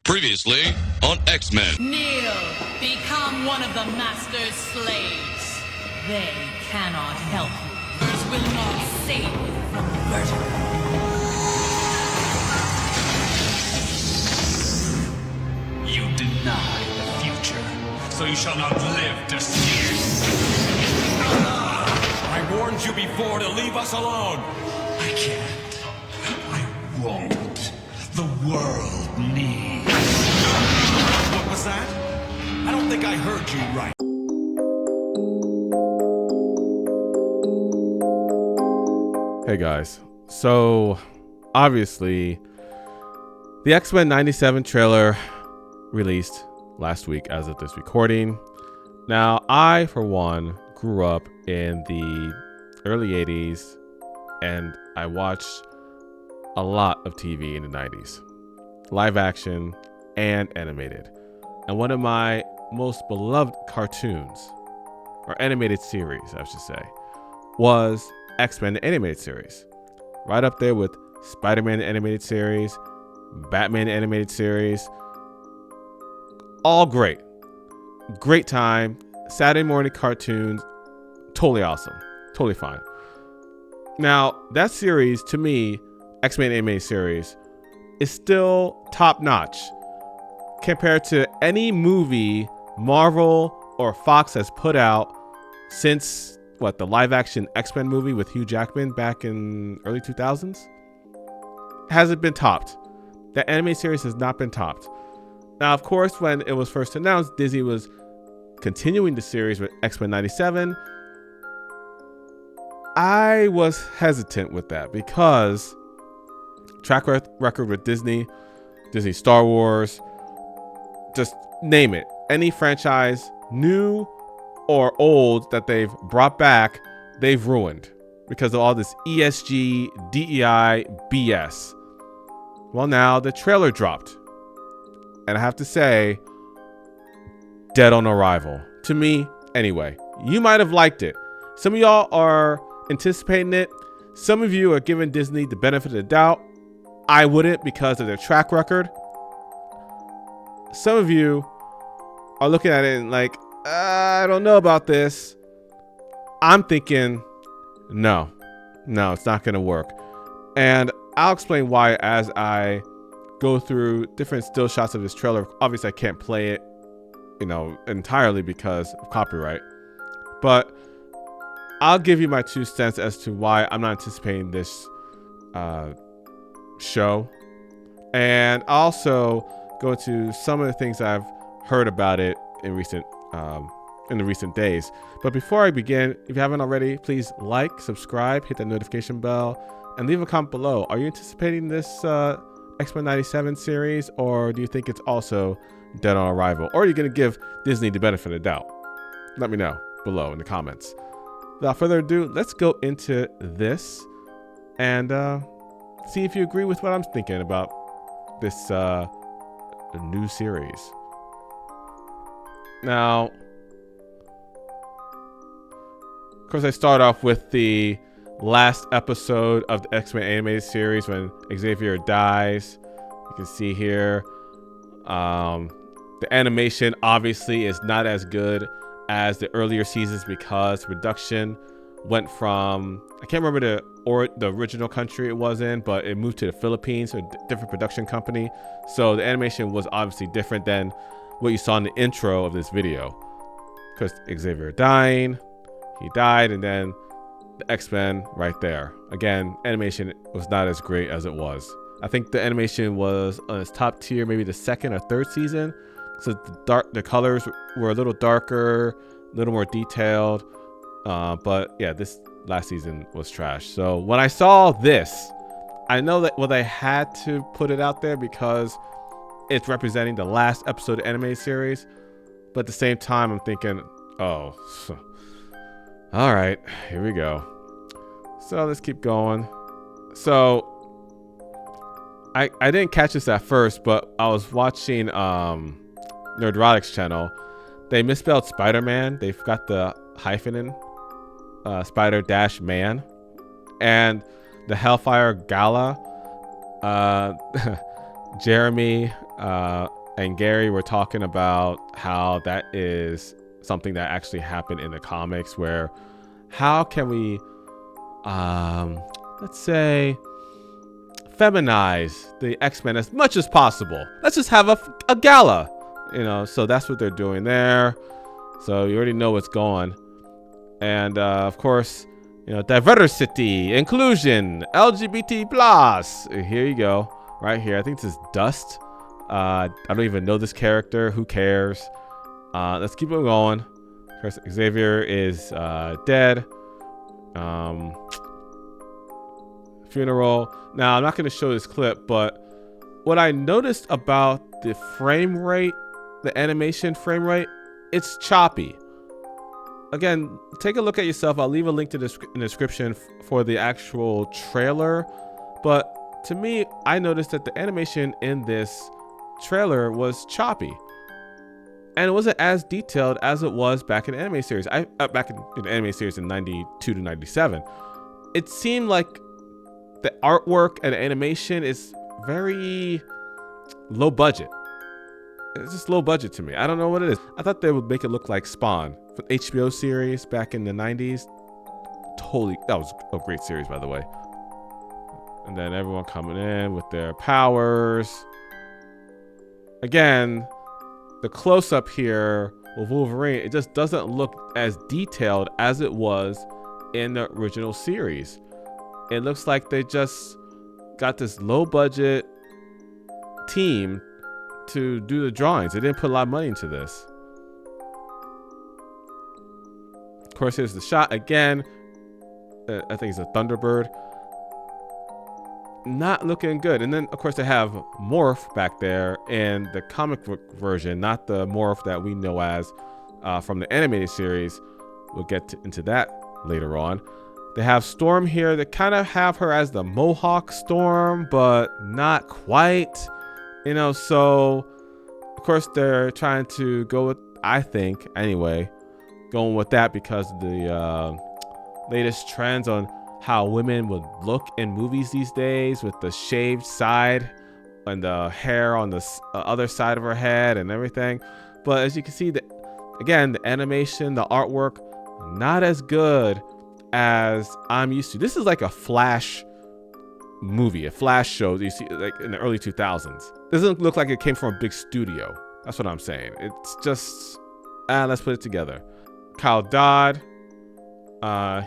Previously on X-Men. Kneel, become one of the Master's slaves. They cannot help you. Yours will not save you from the vertigo. You deny the future, so you shall not live to see it. I warned you before to leave us alone. I can't. I won't. The world needs. What was that? I don't think I heard you right. Hey guys, so obviously the X-Men 97 trailer released last week as of this recording. Now, I, for one, grew up in the early 80s and I watched a lot of TV in the 90s, live action and animated. And one of my most beloved cartoons, or animated series, I should say, was X-Men animated series. Right up there with Spider-Man animated series, Batman animated series. All great. Great time. Saturday morning cartoons. Totally awesome. Totally fine. Now, that series, to me, X-Men animated series, is still top-notch compared to any movie Marvel or Fox has put out since, the live-action X-Men movie with Hugh Jackman back in early 2000s? Hasn't been topped. The anime series has not been topped. Now, of course, when it was first announced, Disney was continuing the series with X-Men 97. I was hesitant with that because track record with Disney Star Wars, just name it. Any franchise, new or old, that they've brought back, they've ruined because of all this ESG, DEI, BS. Well, now the trailer dropped. And I have to say, dead on arrival. To me, anyway. You might have liked it. Some of y'all are anticipating it. Some of you are giving Disney the benefit of the doubt. I wouldn't because of their track record. Some of you are looking at it and like, I don't know about this. I'm thinking, no, it's not going to work. And I'll explain why as I go through different still shots of this trailer. Obviously, I can't play it, entirely because of copyright. But I'll give you my 2 cents as to why I'm not anticipating this show. And I'll also go into some of the things I've heard about it in the recent days. But before I begin, if you haven't already, please like, subscribe, hit that notification bell, and leave a comment below. Are you anticipating this X-Men 97 series, or do you think it's also dead on arrival? Or are you going to give Disney the benefit of the doubt? Let me know below in the comments. Without further ado, let's go into this and see if you agree with what I'm thinking about this new series. Now, of course, I start off with the last episode of the X-Men animated series when Xavier dies. You can see here the animation obviously is not as good as the earlier seasons because production went from, I can't remember the original country it was in, but it moved to the Philippines, so a different production company. So the animation was obviously different than what you saw in the intro of this video, because Xavier dying, he died, and then the X-Men right there. Again, animation was not as great as it was. I think the animation was on its top tier, maybe the second or third season. So the colors were a little darker, a little more detailed. But yeah, this last season was trash. So when I saw this, I know that they had to put it out there because it's representing the last episode of the anime series. But at the same time, I'm thinking, oh, all right, here we go. So let's keep going. So I didn't catch this at first, but I was watching Nerdrotic's channel. They misspelled Spider-Man. They've got the hyphen in Spider-Man. And the Hellfire Gala, Jeremy and Gary were talking about how that is something that actually happened in the comics, where how can we, let's say, feminize the X-Men as much as possible. Let's just have a gala, so that's what they're doing there. So you already know what's going. And of course, diversity, inclusion, LGBT plus. Here you go, right here. I think this is Dust. I don't even know this character. Who cares? Let's keep it going. Of course, Xavier is dead. Funeral. Now, I'm not going to show this clip, but what I noticed about the frame rate, the animation frame rate, it's choppy. Again, take a look at yourself. I'll leave a link to this in the description for the actual trailer. But to me, I noticed that the animation in this trailer was choppy. And it wasn't as detailed as it was back in the anime series. Back in the anime series in 92 to 97. It seemed like the artwork and animation is very low budget. It's just low budget to me. I don't know what it is. I thought they would make it look like Spawn, the HBO series back in the 90s. Totally, that was a great series, by the way. And then everyone coming in with their powers. Again, the close-up here with Wolverine, it just doesn't look as detailed as it was in the original series. It looks like they just got this low-budget team to do the drawings. They didn't put a lot of money into this. Of course, here's the shot again. I think it's a Thunderbird. Not looking good. And then, of course, they have Morph back there in the comic book version, not the Morph that we know as from the animated series. We'll get into that later on. They have Storm here. They kind of have her as the Mohawk Storm, but not quite. So of course they're trying to go with, I think anyway, going with that because of the latest trends on how women would look in movies these days, with the shaved side and the hair on the other side of her head and everything. But as you can see, again, the animation, the artwork, not as good as I'm used to. This is like a Flash movie, a Flash show that you see like in the early 2000s. This doesn't look like it came from a big studio. That's what I'm saying. It's just, let's put it together. Kyle Dodd,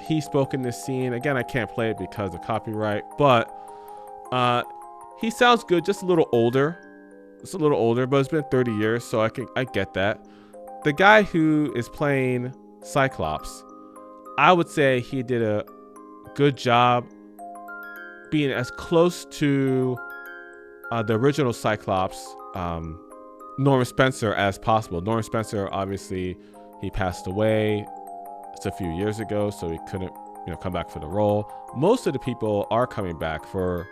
he spoke in this scene. Again, I can't play it because of copyright, but he sounds good, just a little older. It's a little older, but it's been 30 years, so I get that. The guy who is playing Cyclops, I would say he did a good job being as close to the original Cyclops, Norman Spencer, as possible. Norman Spencer, obviously, he passed away just a few years ago, so he couldn't, come back for the role. Most of the people are coming back for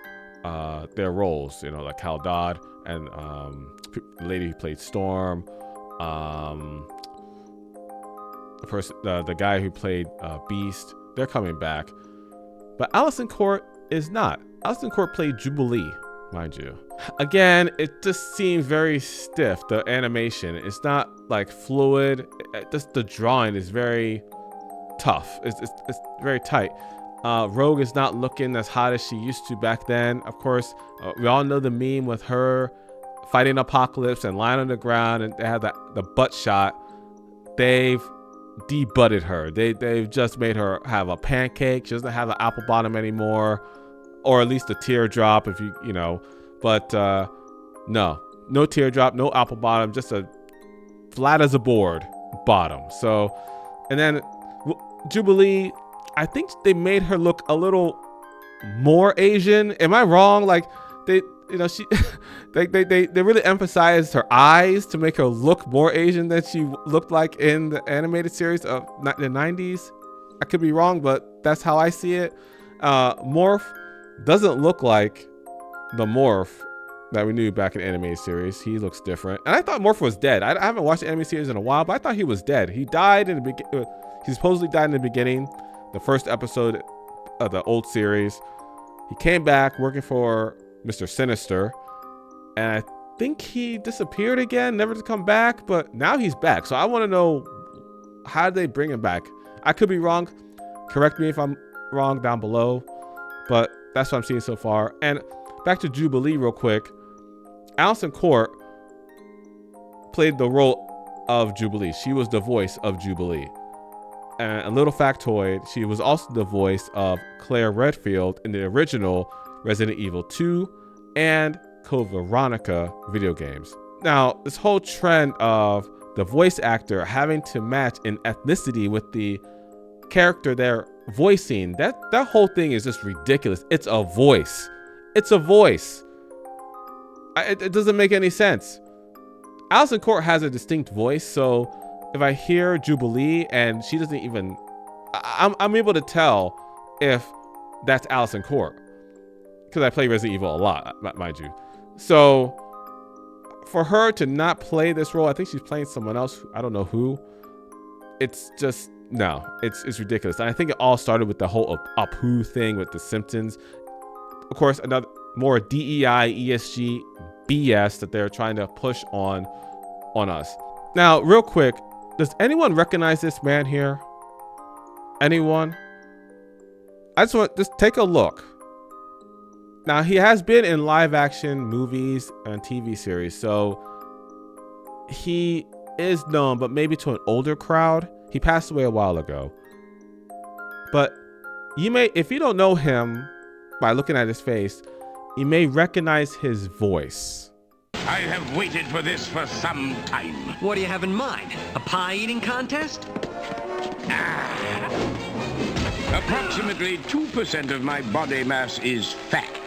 their roles, like Cal Dodd and the lady who played Storm, the guy who played Beast. They're coming back, but Allison Court is not. Allison Court played Jubilee, mind you. Again, it just seems very stiff. The animation, it's not like fluid. Just the drawing is very tough. It's very tight. Rogue is not looking as hot as she used to back then. Of course, we all know the meme with her fighting Apocalypse and lying on the ground, and they have the butt shot. They've debutted her. They've just made her have a pancake. She doesn't have an apple bottom anymore, or at least a teardrop, if you know. But no teardrop, no apple bottom, just a flat as a board bottom. So, and then Jubilee, I think they made her look a little more Asian. Am I wrong? Like they really emphasized her eyes to make her look more Asian than she looked like in the animated series of the 90s. I could be wrong, but that's how I see it. Morph doesn't look like the Morph that we knew back in the animated series. He looks different. And I thought Morph was dead. I haven't watched the animated series in a while, but I thought he was dead. He died in the beginning. He supposedly died in the beginning, the first episode of the old series. He came back working for Mr. Sinister, and I think he disappeared again, never to come back, but now he's back. So I want to know, how did they bring him back? I could be wrong. Correct me if I'm wrong down below, but that's what I'm seeing so far. And back to Jubilee real quick. Alison Court played the role of Jubilee. She was the voice of Jubilee. And a little factoid, she was also the voice of Claire Redfield in the original Resident Evil 2 and Code Veronica video games. Now, this whole trend of the voice actor having to match in ethnicity with the character they're voicing, that whole thing is just ridiculous. It's a voice. It's a voice. It doesn't make any sense. Alison Court has a distinct voice, so if I hear Jubilee and she doesn't even, I'm able to tell if that's Alison Court, because I play Resident Evil a lot, mind you. So for her to not play this role, I think she's playing someone else. I don't know who. It's just, no, it's ridiculous. And I think it all started with the whole Apu thing with the Simpsons. Of course, another more DEI, ESG BS that they're trying to push on us. Now, real quick, does anyone recognize this man here? Anyone? I just take a look. Now, he has been in live action movies and TV series, so he is known, but maybe to an older crowd. He passed away a while ago. But you may, if you don't know him by looking at his face, you may recognize his voice. I have waited for this for some time. What do you have in mind? A pie eating contest? Approximately 2% of my body mass is fat.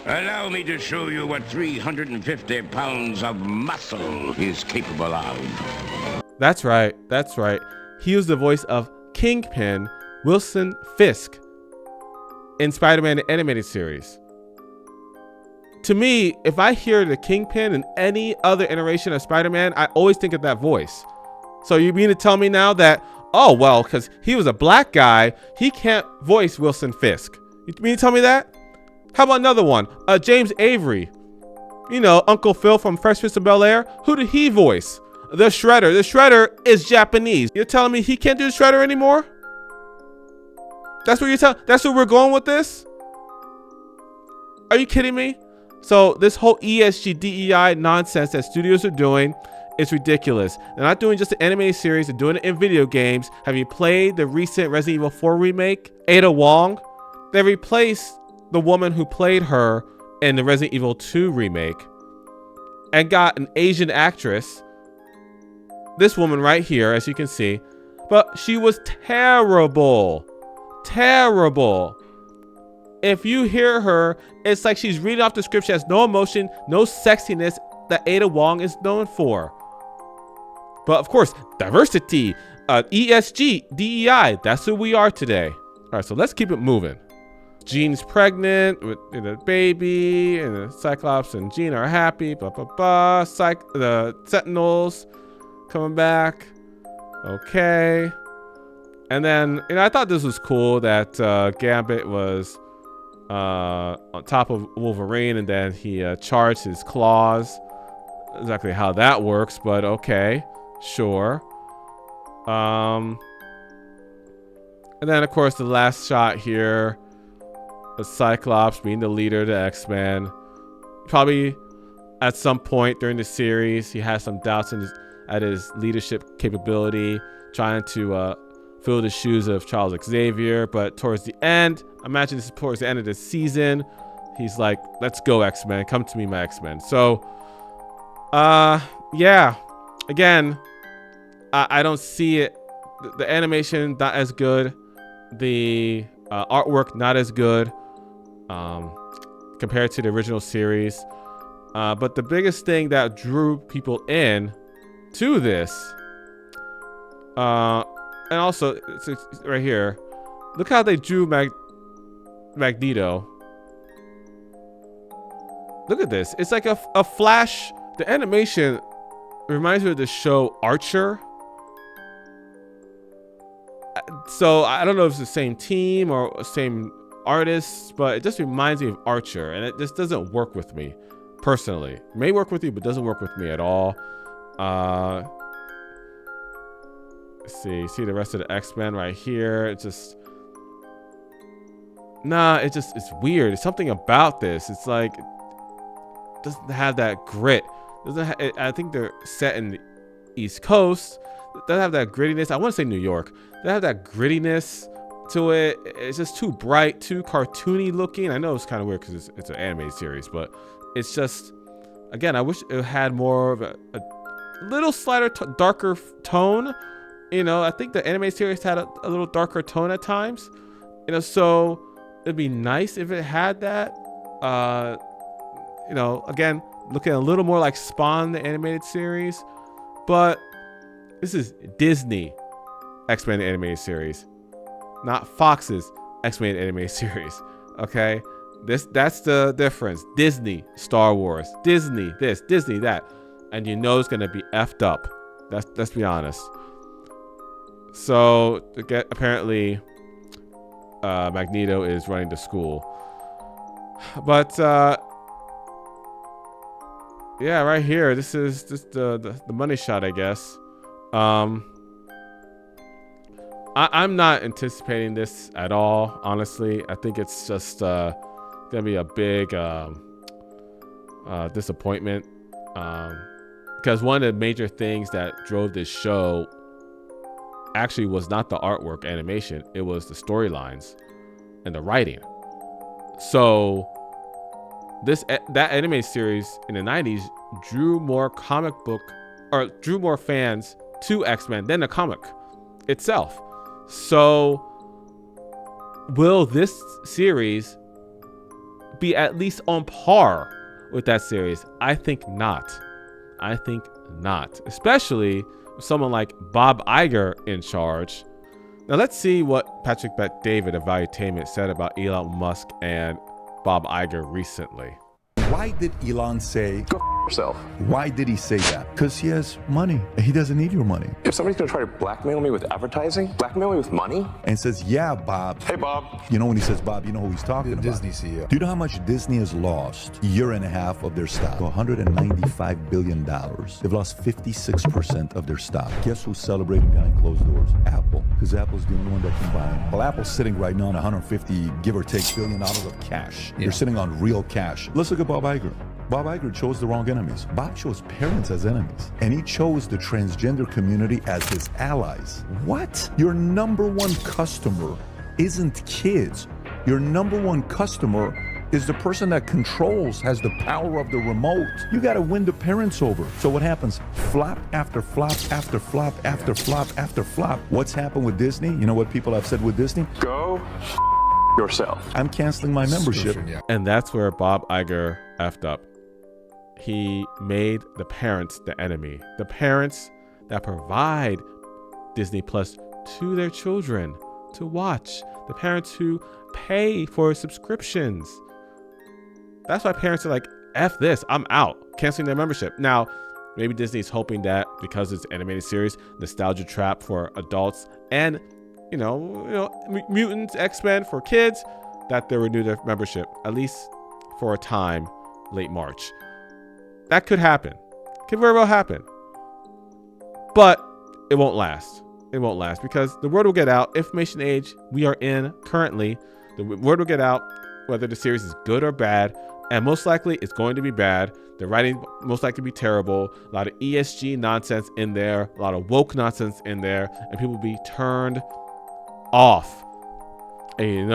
Allow me to show you what 350 pounds of muscle is capable of. That's right. That's right. He was the voice of Kingpin, Wilson Fisk, in Spider-Man the Animated Series. To me, if I hear the Kingpin in any other iteration of Spider-Man, I always think of that voice. So you mean to tell me now that, oh, well, because he was a black guy, he can't voice Wilson Fisk? You mean to tell me that? How about another one? James Avery. You know, Uncle Phil from Fresh Prince of Bel-Air. Who did he voice? The Shredder. The Shredder is Japanese. You're telling me he can't do the Shredder anymore? That's what you're telling? That's where we're going with this? Are you kidding me? So this whole ESG DEI nonsense that studios are doing is ridiculous. They're not doing just an animated series, they're doing it in video games. Have you played the recent Resident Evil 4 remake? Ada Wong? They replaced the woman who played her in the Resident Evil 2 remake and got an Asian actress. This woman right here, as you can see. But she was terrible. Terrible. If you hear her, it's like she's reading off the script. She has no emotion, no sexiness that Ada Wong is known for. But of course, diversity, ESG, DEI, that's who we are today. All right, so let's keep it moving. Jean's pregnant with the baby, and the Cyclops and Jean are happy. Blah, blah, blah. The Sentinels coming back. Okay. And then, I thought this was cool that Gambit was on top of Wolverine, and then he charged his claws. Exactly how that works, but okay, sure. And then of course the last shot here, the Cyclops being the leader of the X-Men. Probably at some point during the series, he has some doubts at his leadership capability, trying to fill the shoes of Charles Xavier. But towards the end, imagine this is towards the end of the season, he's like, let's go, X-Men, come to me, my X-Men. So yeah, again, I don't see it. The animation not as good, the artwork not as good compared to the original series, but the biggest thing that drew people in to this, and also it's right here, look how they drew Magneto. Look at this. It's like a flash. The animation reminds me of the show Archer. So I don't know if it's the same team or same artists, but it just reminds me of Archer, and it just doesn't work with me personally. It may work with you, but doesn't work with me at all. Let's see the rest of the X-Men right here. It's just, it's weird. It's something about this. It's like, it doesn't have that grit. I think they're set in the East Coast. It doesn't have that grittiness. I want to say New York. They have that grittiness to it. It's just too bright, too cartoony looking. I know it's kind of weird because it's an animated series, but it's just, again, I wish it had more of a little slighter, darker tone. I think the anime series had a little darker tone at times. So it'd be nice if it had that. Again, looking a little more like Spawn, the animated series. But this is Disney X-Men animated series, not Fox's X-Men animated series. Okay, that's the difference. Disney Star Wars, Disney this, Disney that, and it's gonna be effed up. Let's be honest. So apparently Magneto is running the school, but yeah, right here, this is just the money shot, I guess. I'm not anticipating this at all, honestly. I think it's just gonna be a big disappointment, because one of the major things that drove this show actually was not the artwork animation, it was the storylines and the writing. So that anime series in the 90s drew more fans to X-Men than the comic itself. So will this series be at least on par with that series? I think not. Especially with someone like Bob Iger in charge. Now let's see what Patrick Bet-David of Valuetainment said about Elon Musk and Bob Iger recently. Why did Elon say, go f yourself? Why did he say that? Because he has money. He doesn't need your money. If somebody's going to try to blackmail me with advertising, blackmail me with money? And says, yeah, Bob. Hey, Bob. When he says Bob, you know who he's talking about? Disney CEO. Do you know how much Disney has lost? A year and a half of their stock. $195 billion. They've lost 56% of their stock. Guess who's celebrating behind closed doors? Apple. Because Apple's the only one that can buy them. Well, Apple's sitting right now on 150, give or take, $1 billion of cash. Yeah. They're sitting on real cash. Let's look at Bob Iger. Bob Iger chose the wrong enemies. Bob chose parents as enemies. And he chose the transgender community as his allies. What? Your number one customer isn't kids. Your number one customer is the person that controls, has the power of the remote. You got to win the parents over. So what happens? Flop after flop after flop after flop after flop. What's happened with Disney? You know what people have said with Disney? Go yourself. I'm canceling my membership. And that's where Bob Iger effed up. He made the parents the enemy. The parents that provide Disney Plus to their children to watch. The parents who pay for subscriptions. That's why parents are like, F this, I'm out, canceling their membership. Now, maybe Disney's hoping that because it's an animated series, nostalgia trap for adults and, mutants, X-Men for kids, that they renew their membership, at least for a time, late March. That could happen. Could very well happen. But it won't last. It won't last because the word will get out. Information age we are in currently, the word will get out whether the series is good or bad. And most likely it's going to be bad. The writing most likely be terrible. A lot of ESG nonsense in there. A lot of woke nonsense in there. And people will be turned off. And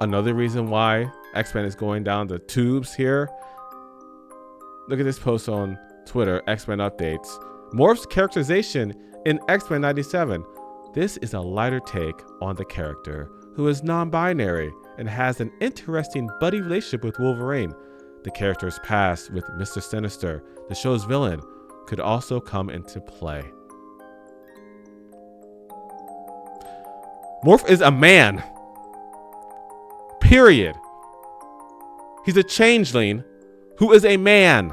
another reason why X-Men is going down the tubes here. Look at this post on Twitter, X-Men Updates. Morph's characterization in X-Men 97. This is a lighter take on the character who is non-binary and has an interesting buddy relationship with Wolverine. The character's past with Mr. Sinister, the show's villain, could also come into play. Morph is a man. Period. He's a changeling who is a man.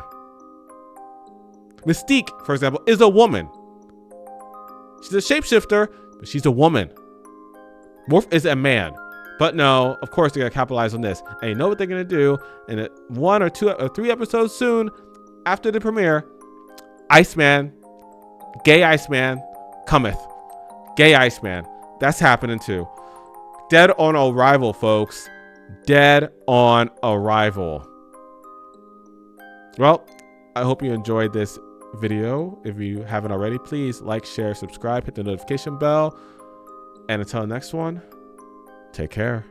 Mystique, for example, is a woman. She's a shapeshifter, but she's a woman. Morph is a man. But no, of course they're gonna capitalize on this. And you know what they're gonna do? In 1 or 2 or 3 episodes soon, after the premiere, Iceman, gay Iceman, cometh. Gay Iceman. That's happening too. Dead on arrival, folks. Dead on arrival. Well, I hope you enjoyed this video. If you haven't already, please like, share, subscribe, hit the notification bell. And until the next one, take care.